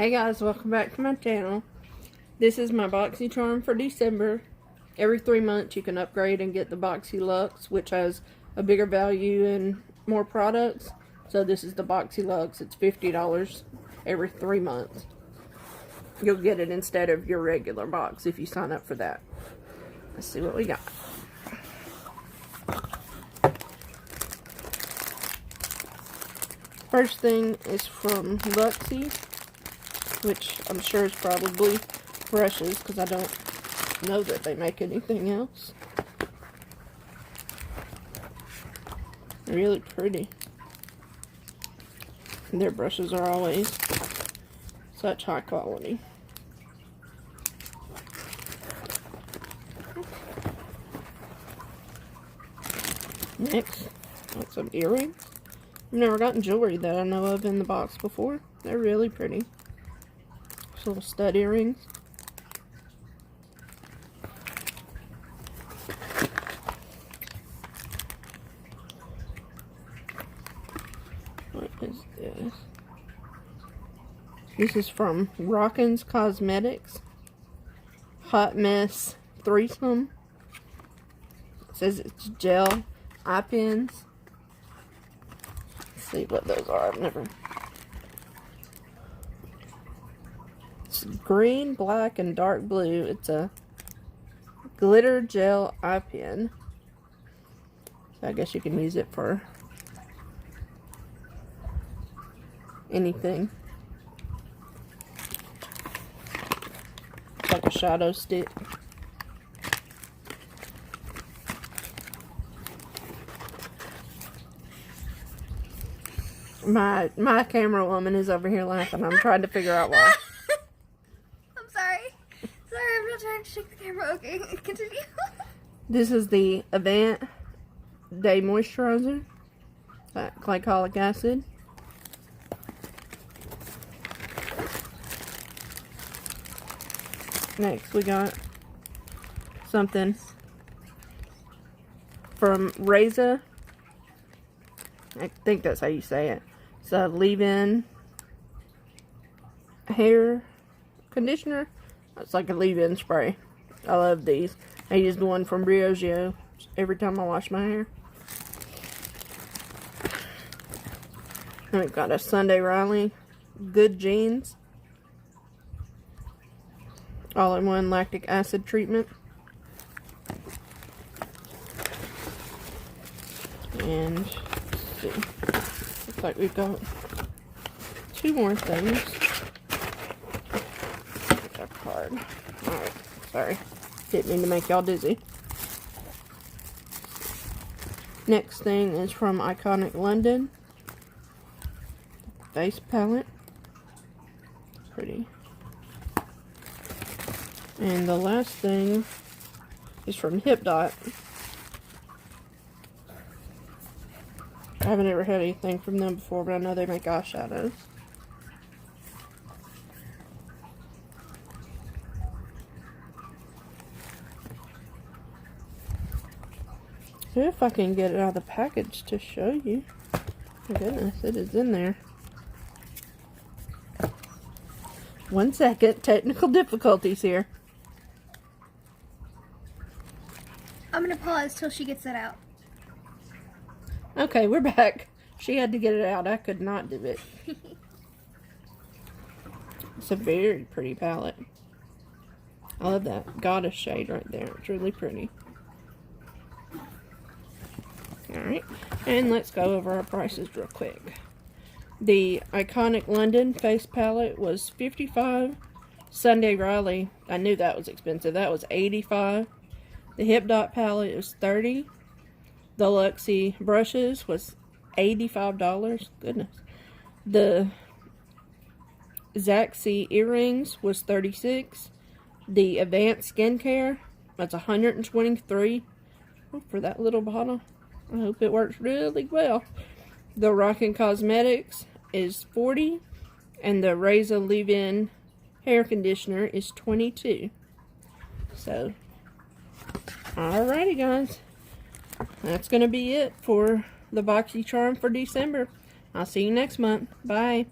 Hey guys, welcome back to my channel. This is my BoxyCharm for December. Every 3 months you can upgrade and get the boxyluxe, which has a bigger value and more products. So this is the boxyluxe. It's $50 every 3 months. You'll get it instead of your regular box if you sign up for that. Let's see what we got. First thing is from Luxie, which I'm sure is probably brushes because I don't know that they make anything else. Really pretty. And their brushes are always such high quality. Next, got some earrings. I've never gotten jewelry that I know of in the box before. They're really pretty. Just little stud earrings. What is this? This is from Rockin's Cosmetics. Hot Mess Threesome. It says it's gel eye pens. Let's see what those are. I've never. It's green, black, and dark blue. It's a glitter gel eye pen. So I guess you can use it for anything. It's like a shadow stick. My camera woman is over here laughing. I'm trying to figure out why. I'm sorry. Sorry, I'm not trying to shake the camera. Okay, continue. This is the Avant Day Moisturizer. Glycolic acid. Next, we got something from Reza. I think that's how you say it. It's a leave-in hair conditioner. It's like a leave-in spray. I love these. I use the one from Briogeo every time I wash my hair. And we've got a Sunday Riley Good Jeans all-in-one lactic acid treatment. And let's see. Looks like we've got 2 more things. Here's our card. Alright, sorry. Didn't mean to make y'all dizzy. Next thing is from Iconic London. Face palette. Pretty. And the last thing is from Hipdot. I haven't ever had anything from them before, but I know they make eyeshadows. See if I can get it out of the package to show you. My goodness, it is in there. 1 second, technical difficulties here. I'm gonna pause till she gets that out. Okay, we're back. She had to get it out. I could not do it. It's a very pretty palette. I love that goddess shade right there. It's really pretty. Alright, and let's go over our prices real quick. The Iconic London face palette was $55. Sunday Riley, I knew that was expensive. That was $85. The Hipdot palette was $30. The Luxie brushes was $85. Goodness. The Zaxi earrings was $36. The Advanced Skincare, that's $123 for that little bottle. I hope it works really well. The Rockin' Cosmetics is $40. And the Reza leave-in hair conditioner is $22. So, alrighty guys. That's going to be it for the BoxyCharm for December. I'll see you next month. Bye.